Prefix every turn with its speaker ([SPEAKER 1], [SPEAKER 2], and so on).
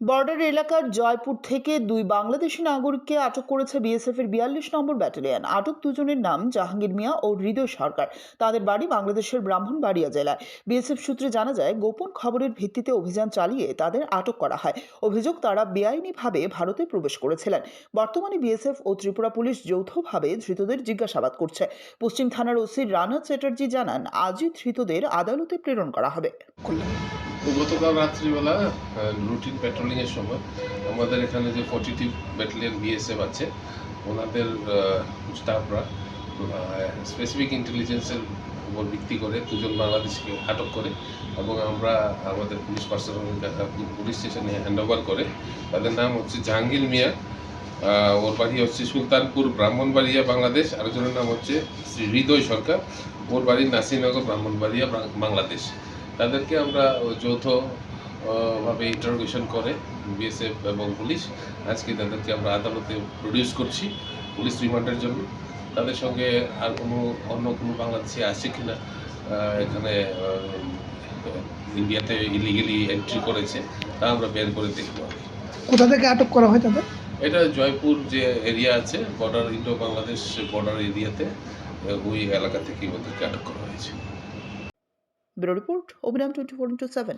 [SPEAKER 1] Border এলাকার জয়পুর থেকে দুই বাংলাদেশি নাগরিককে আটক করেছে বিএসএফ এর ৪২ নম্বর ব্যাটালিয়ন। আটক দুজনের নাম জাহাঙ্গীর মিয়া ও হৃদয় সরকার। তাদের বাড়ি বাংলাদেশের ব্রাহ্মণবাড়িয়া জেলায়। বিএসএফ সূত্রে জানা যায়, গোপন খবরের ভিত্তিতে অভিযান চালিয়ে তাদের আটক করা হয়। অভিযোগ, তারা বেআইনিভাবে ভারতে প্রবেশ করেছিলেন। বর্তমানে বিএসএফ ও ত্রিপুরা পুলিশ যৌথভাবে ধৃতদের জিজ্ঞাসাবাদ করছে। পশ্চিম থানার ওসি রানা চ্যাটার্জি জানান, আজই ধৃতদের আদালতে প্রেরণ করা হবে।
[SPEAKER 2] গতকাল রাত্রিবেলা রুটিন প্যাট্রোলিংয়ের সময় আমাদের এখানে যে 42 ব্যাটালিয়ন বিএসএফ আছে, ওনাদের স্টাফরা স্পেসিফিক ইন্টেলিজেন্সের উপর ভিত্তি করে দুজন বাংলাদেশকে আটক করে এবং আমরা আমাদের পুলিশ পার্সোনাল পুলিশ স্টেশনে হ্যান্ডওভার করে। তাদের নাম হচ্ছে জাহাঙ্গীর মিয়া, ওর বাড়ি হচ্ছে সুলতানপুর ব্রাহ্মণবাড়িয়া বাংলাদেশ। আরেকজনের নাম হচ্ছে শ্রী হৃদয় সরকার, ওর বাড়ি নাসিরনগর ব্রাহ্মণবাড়িয়া বাংলাদেশ। তাদেরকে আমরা যৌথ ভাবে ইন্টারোগেশন করে বিএসএফ এবং পুলিশ আজকে তাদেরকে আমরা আদালতে প্রডিউস করছি পুলিশ রিমান্ডের জন্য। তাদের সঙ্গে আর অন্য কোনো বাংলাদেশি আছে কিনা এখানে ইন্ডিয়াতে ইলিগেলি এন্ট্রি করেছে তা আমরা বের করে দেখব।
[SPEAKER 3] কোথা থেকে আটক করা হয় তাদের?
[SPEAKER 2] এটা জয়পুর যে এরিয়া আছে, বর্ডার ইন্ডো বাংলাদেশ বর্ডার এরিয়াতে, ওই এলাকা থেকে ওদেরকে আটক করা হয়েছে।
[SPEAKER 1] ব্যুরো রিপোর্ট, অভিরাম 24/7।